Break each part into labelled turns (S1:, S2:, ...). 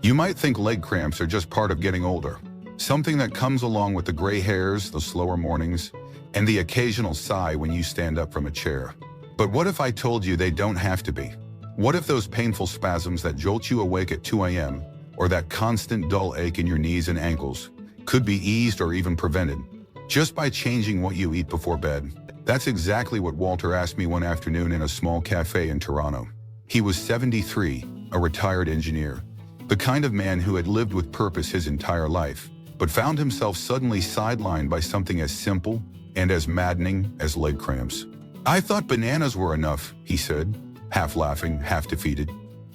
S1: You might think leg cramps are just part of getting older, something that comes along with the gray hairs, the slower mornings, and the occasional sigh when you stand up from a chair. But what if I told you they don't have to be? What if those painful spasms that jolt you awake at 2 a.m., or that constant dull ache in your knees and ankles, could be eased or even prevented just by changing what you eat before bed? That's exactly what Walter asked me one afternoon in a small cafe in Toronto. He was 73, a retired engineer, the kind of man who had lived with purpose his entire life, but found himself suddenly sidelined by something as simple and as maddening as leg cramps. "I thought bananas were enough," he said, half laughing, half defeated.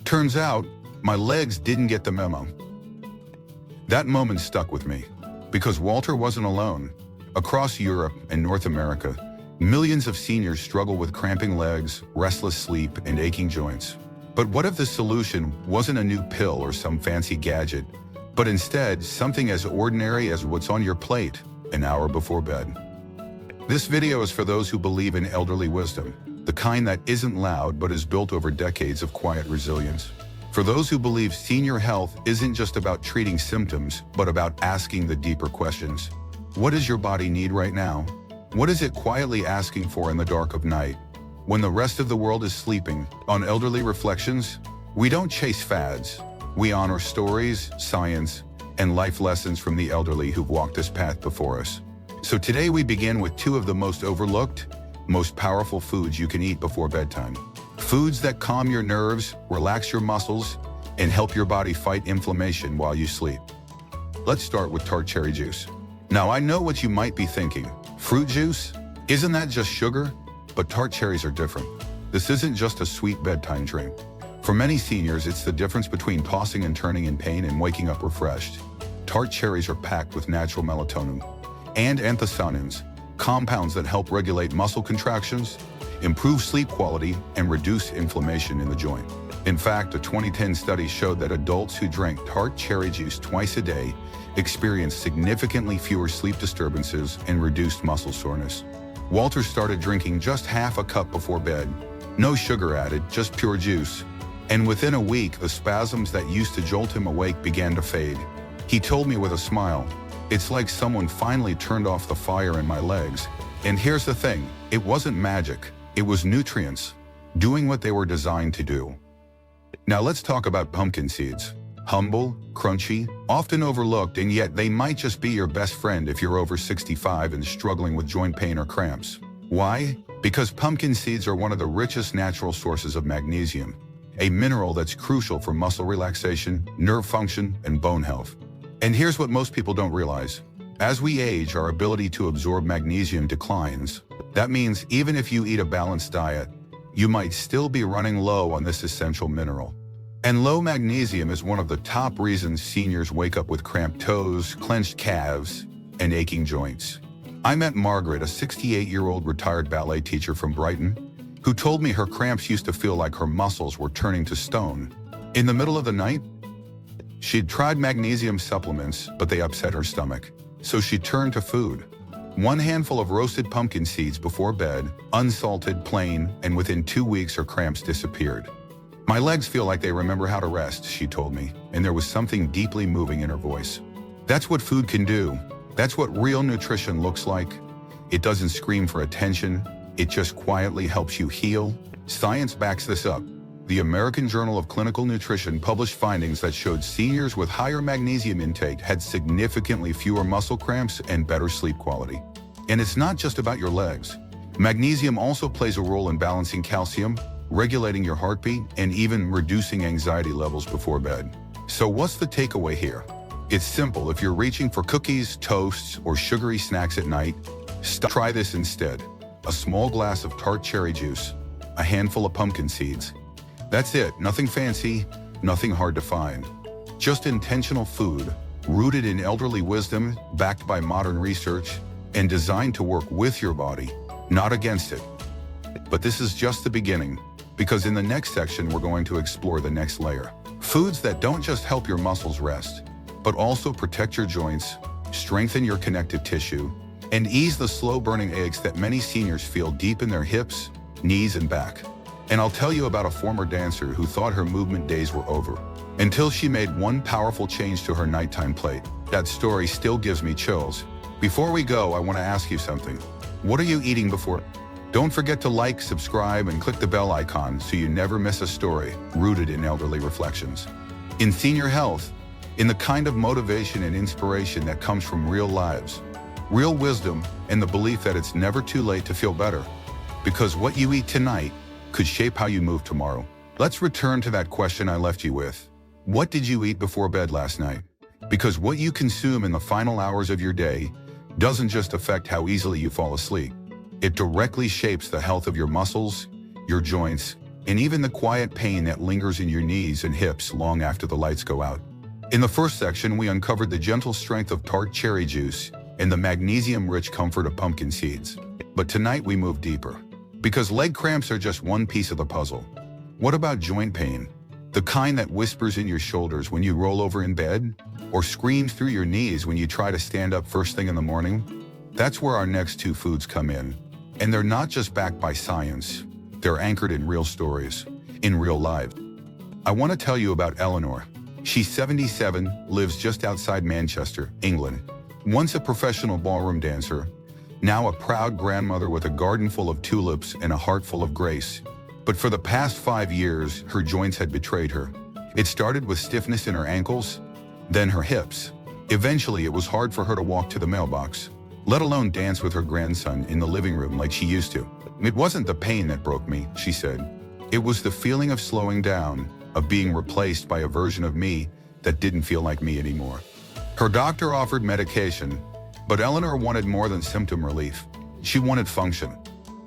S1: "Turns out, my legs didn't get the memo." That moment stuck with me, because Walter wasn't alone. Across Europe and North America, millions of seniors struggle with cramping legs, restless sleep, and aching joints. But what if the solution wasn't a new pill or some fancy gadget, but instead something as ordinary as what's on your plate an hour before bed? This video is for those who believe in elderly wisdom, the kind that isn't loud but is built over decades of quiet resilience. For those who believe senior health isn't just about treating symptoms, but about asking the deeper questions. What does your body need right now? What is it quietly asking for in the dark of night, when the rest of the world is sleeping? On Elderly Reflections, we don't chase fads. We honor stories, science, and life lessons from the elderly who've walked this path before us. So today we begin with two of the most overlooked, most powerful foods you can eat before bedtime. Foods that calm your nerves, relax your muscles, and help your body fight inflammation while you sleep. Let's start with tart cherry juice. Now I know what you might be thinking. Fruit juice? Isn't that just sugar? But tart cherries are different. This isn't just a sweet bedtime drink. For many seniors, it's the difference between tossing and turning in pain and waking up refreshed. Tart cherries are packed with natural melatonin and anthocyanins, compounds that help regulate muscle contractions, improve sleep quality, and reduce inflammation in the joint. In fact, a 2010 study showed that adults who drank tart cherry juice twice a day experienced significantly fewer sleep disturbances and reduced muscle soreness. Walter started drinking just half a cup before bed. No sugar added, just pure juice. And within a week, the spasms that used to jolt him awake began to fade. He told me with a smile, "It's like someone finally turned off the fire in my legs." And here's the thing, it wasn't magic. It was nutrients, doing what they were designed to do. Now let's talk about pumpkin seeds. Humble, crunchy, often overlooked, and yet they might just be your best friend if you're over 65 and struggling with joint pain or cramps. Why? Because pumpkin seeds are one of the richest natural sources of magnesium, a mineral that's crucial for muscle relaxation, nerve function, and bone health. And here's what most people don't realize. As we age, our ability to absorb magnesium declines. That means even if you eat a balanced diet, you might still be running low on this essential mineral. And low magnesium is one of the top reasons seniors wake up with cramped toes, clenched calves, and aching joints. I met Margaret, a 68-year-old retired ballet teacher from Brighton, who told me her cramps used to feel like her muscles were turning to stone. In the middle of the night, she'd tried magnesium supplements, but they upset her stomach. So she turned to food. One handful of roasted pumpkin seeds before bed, unsalted, plain, and within 2 weeks her cramps disappeared. "My legs feel like they remember how to rest," she told me, and there was something deeply moving in her voice. That's what food can do. That's what real nutrition looks like. It doesn't scream for attention. It just quietly helps you heal. Science backs this up. The American Journal of Clinical Nutrition published findings that showed seniors with higher magnesium intake had significantly fewer muscle cramps and better sleep quality. And it's not just about your legs. Magnesium also plays a role in balancing calcium, regulating your heartbeat, and even reducing anxiety levels before bed. So what's the takeaway here? It's simple. If you're reaching for cookies, toasts, or sugary snacks at night, try this instead. A small glass of tart cherry juice, a handful of pumpkin seeds. That's it. Nothing fancy, nothing hard to find. Just intentional food, rooted in elderly wisdom, backed by modern research, and designed to work with your body, not against it. But this is just the beginning, because in the next section we're going to explore the next layer. Foods that don't just help your muscles rest, but also protect your joints, strengthen your connective tissue, and ease the slow-burning aches that many seniors feel deep in their hips, knees, and back. And I'll tell you about a former dancer who thought her movement days were over, until she made one powerful change to her nighttime plate. That story still gives me chills. Before we go, I want to ask you something. What are you eating before? Don't forget to like, subscribe, and click the bell icon so you never miss a story rooted in elderly reflections. In senior health, in the kind of motivation and inspiration that comes from real lives, real wisdom, and the belief that it's never too late to feel better. Because what you eat tonight could shape how you move tomorrow. Let's return to that question I left you with. What did you eat before bed last night? Because what you consume in the final hours of your day doesn't just affect how easily you fall asleep. It directly shapes the health of your muscles, your joints, and even the quiet pain that lingers in your knees and hips long after the lights go out. In the first section, we uncovered the gentle strength of tart cherry juice and the magnesium-rich comfort of pumpkin seeds. But tonight we move deeper. Because leg cramps are just one piece of the puzzle. What about joint pain? The kind that whispers in your shoulders when you roll over in bed, or screams through your knees when you try to stand up first thing in the morning? That's where our next two foods come in. And they're not just backed by science. They're anchored in real stories, in real lives. I want to tell you about Eleanor. She's 77, lives just outside Manchester, England. Once a professional ballroom dancer, now a proud grandmother with a garden full of tulips and a heart full of grace. But for the past 5 years, her joints had betrayed her. It started with stiffness in her ankles, then her hips. Eventually, it was hard for her to walk to the mailbox, let alone dance with her grandson in the living room like she used to. It wasn't the pain that broke me, she said. It was the feeling of slowing down, of being replaced by a version of me that didn't feel like me anymore. Her doctor offered medication, but Eleanor wanted more than symptom relief. She wanted function,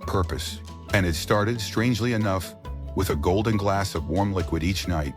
S1: purpose. And it started, strangely enough, with a golden glass of warm liquid each night.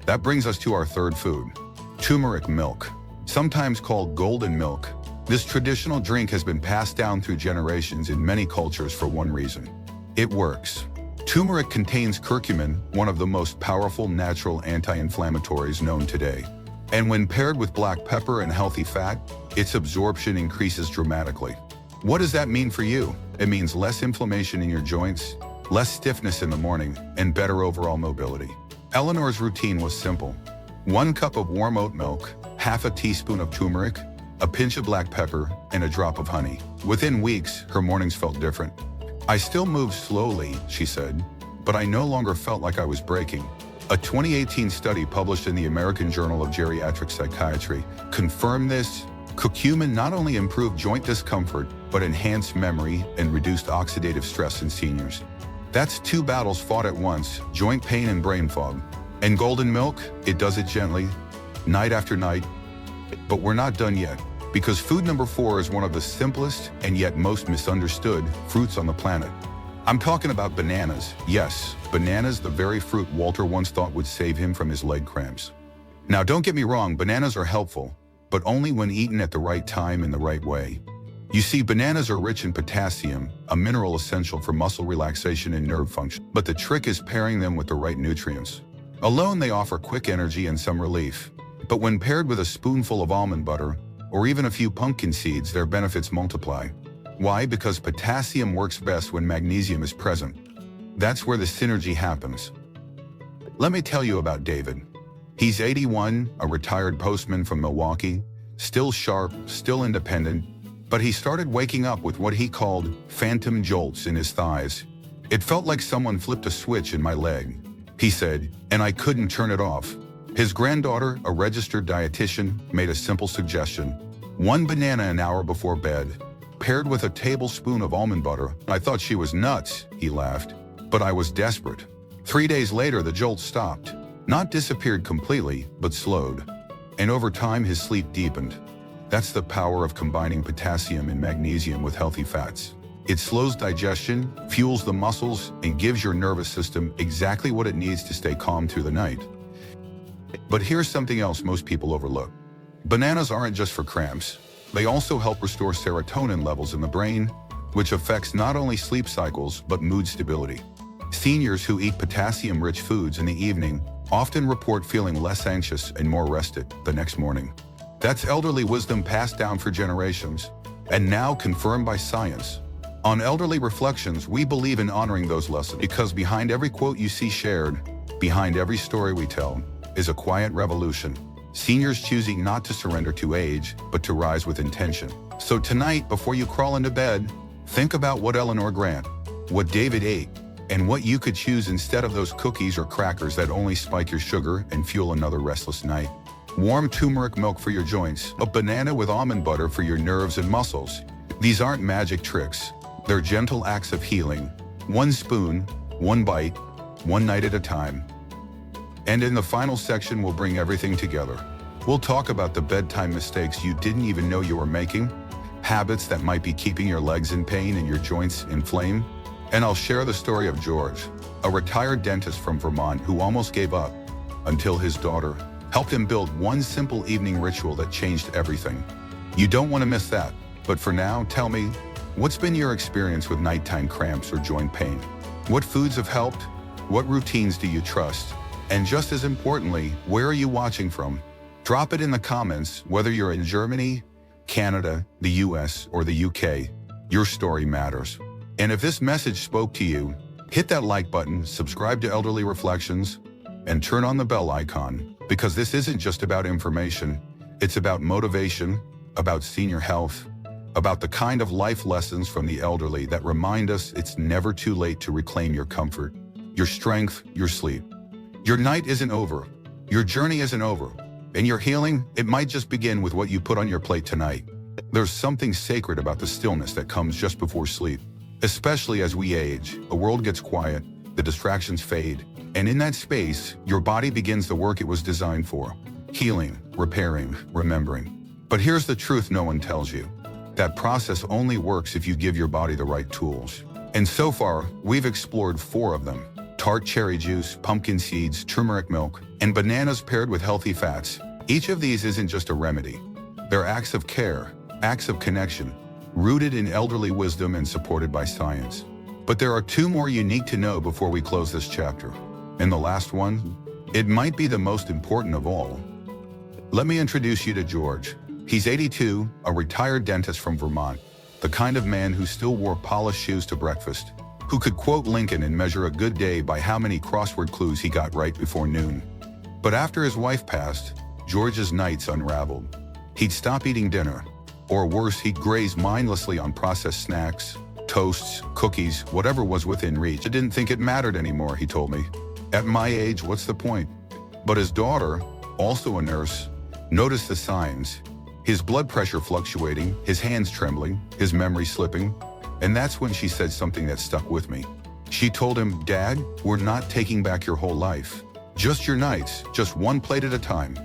S1: That brings us to our third food, turmeric milk. Sometimes called golden milk, this traditional drink has been passed down through generations in many cultures for one reason. It works. Turmeric contains curcumin, one of the most powerful natural anti-inflammatories known today. And when paired with black pepper and healthy fat, its absorption increases dramatically. What does that mean for you? It means less inflammation in your joints, less stiffness in the morning, and better overall mobility. Eleanor's routine was simple. 1 cup of warm oat milk, half a teaspoon of turmeric, a pinch of black pepper, and a drop of honey. Within weeks, her mornings felt different. I still moved slowly, she said, but I no longer felt like I was breaking. A 2018 study published in the American Journal of Geriatric Psychiatry confirmed this. Curcumin not only improved joint discomfort, but enhanced memory and reduced oxidative stress in seniors. That's 2 battles fought at once, joint pain and brain fog. And golden milk, it does it gently, night after night. But we're not done yet, because food number 4 is one of the simplest and yet most misunderstood fruits on the planet. I'm talking about bananas. Yes, bananas, the very fruit Walter once thought would save him from his leg cramps. Now, don't get me wrong, bananas are helpful, but only when eaten at the right time in the right way. You see, bananas are rich in potassium, a mineral essential for muscle relaxation and nerve function. But the trick is pairing them with the right nutrients. Alone, they offer quick energy and some relief. But when paired with a spoonful of almond butter, or even a few pumpkin seeds, their benefits multiply. Why? Because potassium works best when magnesium is present. That's where the synergy happens. Let me tell you about David. He's 81, a retired postman from Milwaukee, still sharp, still independent, but he started waking up with what he called phantom jolts in his thighs. It felt like someone flipped a switch in my leg, he said, and I couldn't turn it off. His granddaughter, a registered dietitian, made a simple suggestion. 1 banana an hour before bed, paired with a tablespoon of almond butter. I thought she was nuts, he laughed, but I was desperate. 3 days later, the jolt stopped. Not disappeared completely, but slowed. And over time, his sleep deepened. That's the power of combining potassium and magnesium with healthy fats. It slows digestion, fuels the muscles, and gives your nervous system exactly what it needs to stay calm through the night. But here's something else most people overlook. Bananas aren't just for cramps. They also help restore serotonin levels in the brain, which affects not only sleep cycles, but mood stability. Seniors who eat potassium-rich foods in the evening often report feeling less anxious and more rested the next morning. That's elderly wisdom passed down for generations, and now confirmed by science. On Elderly Reflections, we believe in honoring those lessons because behind every quote you see shared, behind every story we tell, is a quiet revolution. Seniors choosing not to surrender to age, but to rise with intention. So tonight, before you crawl into bed, think about what Eleanor Grant, what David ate, and what you could choose instead of those cookies or crackers that only spike your sugar and fuel another restless night. Warm turmeric milk for your joints, a banana with almond butter for your nerves and muscles. These aren't magic tricks. They're gentle acts of healing. One spoon, one bite, one night at a time. And in the final section, we'll bring everything together. We'll talk about the bedtime mistakes you didn't even know you were making, habits that might be keeping your legs in pain and your joints inflamed. And I'll share the story of George, a retired dentist from Vermont who almost gave up until his daughter helped him build one simple evening ritual that changed everything. You don't want to miss that. But for now, tell me, what's been your experience with nighttime cramps or joint pain? What foods have helped? What routines do you trust? And just as importantly, where are you watching from? Drop it in the comments, whether you're in Germany, Canada, the US, or the UK. Your story matters. And if this message spoke to you, hit that like button, subscribe to Elderly Reflections, and turn on the bell icon, because this isn't just about information. It's about motivation, about senior health, about the kind of life lessons from the elderly that remind us it's never too late to reclaim your comfort, your strength, your sleep. Your night isn't over. Your journey isn't over. And your healing, it might just begin with what you put on your plate tonight. There's something sacred about the stillness that comes just before sleep. Especially as we age, the world gets quiet, the distractions fade, and in that space, your body begins the work it was designed for. Healing, repairing, remembering. But here's the truth no one tells you. That process only works if you give your body the right tools. And so far, we've explored 4 of them: tart cherry juice, pumpkin seeds, turmeric milk, and bananas paired with healthy fats. Each of these isn't just a remedy. They're acts of care, acts of connection, rooted in elderly wisdom and supported by science. But there are 2 more you need to know before we close this chapter. And the last one, it might be the most important of all. Let me introduce you to George. He's 82, a retired dentist from Vermont, the kind of man who still wore polished shoes to breakfast, who could quote Lincoln and measure a good day by how many crossword clues he got right before noon. But after his wife passed, George's nights unraveled. He'd stop eating dinner, or worse, he'd graze mindlessly on processed snacks, toasts, cookies, whatever was within reach. I didn't think it mattered anymore, he told me. At my age, what's the point? But his daughter, also a nurse, noticed the signs. His blood pressure fluctuating, his hands trembling, his memory slipping. And that's when she said something that stuck with me. She told him, "Dad, we're not taking back your whole life. Just your nights, just one plate at a time."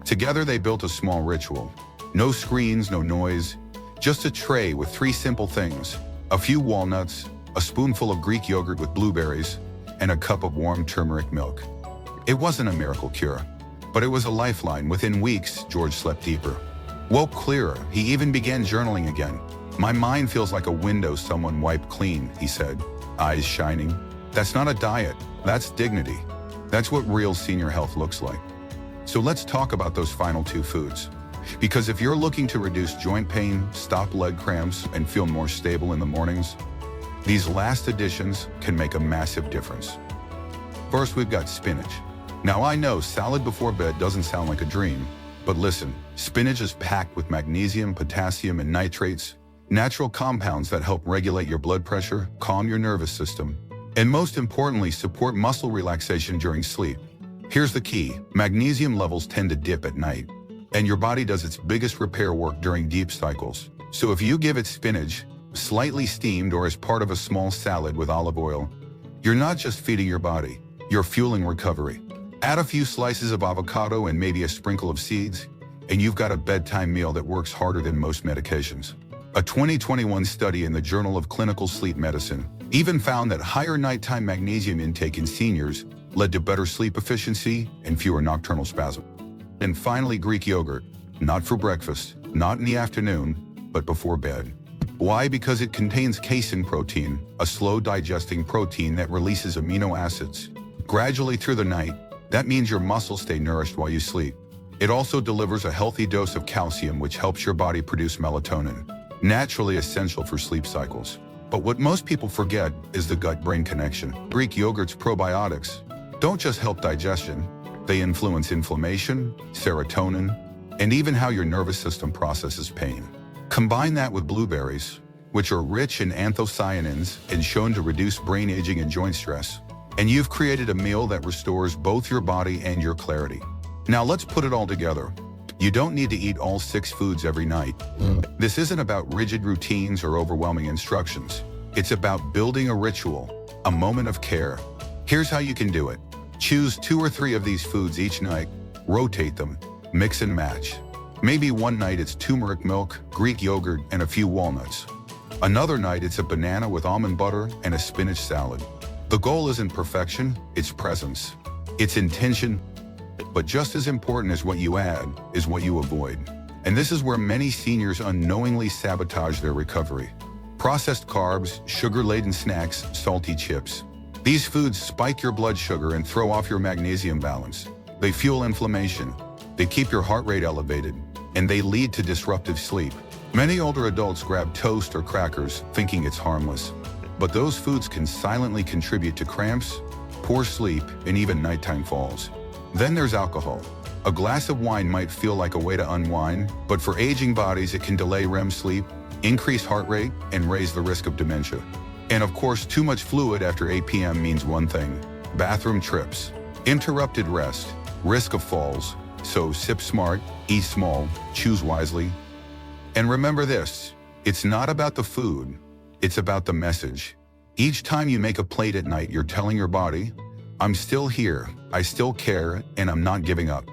S1: Together they built a small ritual. No screens, no noise, just a tray with 3 simple things: a few walnuts, a spoonful of Greek yogurt with blueberries, and a cup of warm turmeric milk. It wasn't a miracle cure, but it was a lifeline. Within weeks, George slept deeper, woke clearer. He even began journaling again. "My mind feels like a window someone wiped clean," he said, eyes shining. That's not a diet, that's dignity. That's what real senior health looks like. So let's talk about those final 2 foods. Because if you're looking to reduce joint pain, stop leg cramps, and feel more stable in the mornings, these last additions can make a massive difference. First, we've got spinach. Now I know salad before bed doesn't sound like a dream, but listen, spinach is packed with magnesium, potassium, and nitrates, natural compounds that help regulate your blood pressure, calm your nervous system, and most importantly, support muscle relaxation during sleep. Here's the key: magnesium levels tend to dip at night, and your body does its biggest repair work during deep cycles. So if you give it spinach, slightly steamed or as part of a small salad with olive oil, you're not just feeding your body, you're fueling recovery. Add a few slices of avocado and maybe a sprinkle of seeds, and you've got a bedtime meal that works harder than most medications. A 2021 study in the Journal of Clinical Sleep Medicine even found that higher nighttime magnesium intake in seniors led to better sleep efficiency and fewer nocturnal spasms. And finally, Greek yogurt. Not for breakfast, not in the afternoon, but before bed. Why? Because it contains casein protein, a slow-digesting protein that releases amino acids gradually through the night. That means your muscles stay nourished while you sleep. It also delivers a healthy dose of calcium, which helps your body produce melatonin, naturally essential for sleep cycles. But what most people forget is the gut-brain connection. Greek yogurt's probiotics don't just help digestion, they influence inflammation, serotonin, and even how your nervous system processes pain. Combine that with blueberries, which are rich in anthocyanins and shown to reduce brain aging and joint stress, and you've created a meal that restores both your body and your clarity. Now let's put it all together. You don't need to eat all 6 foods every night. This isn't about rigid routines or overwhelming instructions. It's about building a ritual, a moment of care. Here's how you can do it. Choose 2 or 3 of these foods each night, rotate them, mix and match. Maybe one night it's turmeric milk, Greek yogurt, and a few walnuts. Another night it's a banana with almond butter and a spinach salad. The goal isn't perfection, it's presence. It's intention, but just as important as what you add is what you avoid. And this is where many seniors unknowingly sabotage their recovery. Processed carbs, sugar-laden snacks, salty chips. These foods spike your blood sugar and throw off your magnesium balance. They fuel inflammation. They keep your heart rate elevated, and they lead to disruptive sleep. Many older adults grab toast or crackers thinking it's harmless, but those foods can silently contribute to cramps, poor sleep, and even nighttime falls. Then there's alcohol. A glass of wine might feel like a way to unwind, but for aging bodies it can delay REM sleep, increase heart rate, and raise the risk of dementia. And of course, too much fluid after 8 p.m. means one thing: bathroom trips, interrupted rest, risk of falls. So sip smart, eat small, choose wisely. And remember this, it's not about the food, it's about the message. Each time you make a plate at night, you're telling your body, I'm still here, I still care, and I'm not giving up.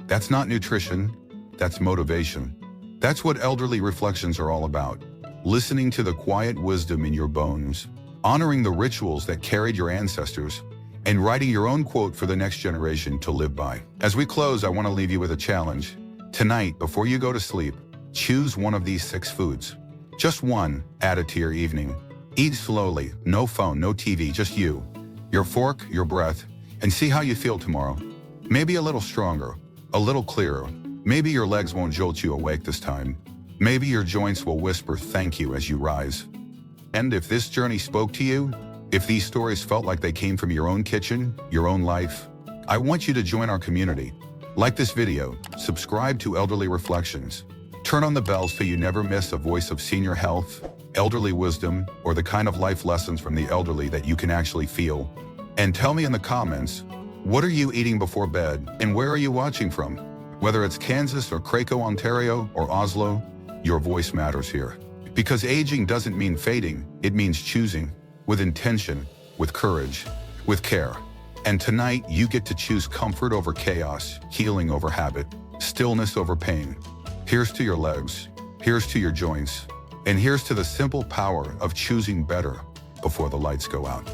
S1: That's not nutrition, that's motivation. That's what elderly reflections are all about. Listening to the quiet wisdom in your bones, honoring the rituals that carried your ancestors, and writing your own quote for the next generation to live by. As we close, I want to leave you with a challenge. Tonight, before you go to sleep, choose one of these 6 foods. Just one, add it to your evening. Eat slowly, no phone, no TV, just you, your fork, your breath, and see how you feel tomorrow. Maybe a little stronger, a little clearer. Maybe your legs won't jolt you awake this time. Maybe your joints will whisper thank you as you rise. And if this journey spoke to you, if these stories felt like they came from your own kitchen, your own life, I want you to join our community. Like this video, subscribe to Elderly Reflections. Turn on the bell so you never miss a voice of senior health, elderly wisdom, or the kind of life lessons from the elderly that you can actually feel. And tell me in the comments, what are you eating before bed and where are you watching from? Whether it's Kansas or Cracow, Ontario, or Oslo, your voice matters here. Because aging doesn't mean fading, it means choosing, with intention, with courage, with care. And tonight, you get to choose comfort over chaos, healing over habit, stillness over pain. Here's to your legs, here's to your joints, and here's to the simple power of choosing better before the lights go out.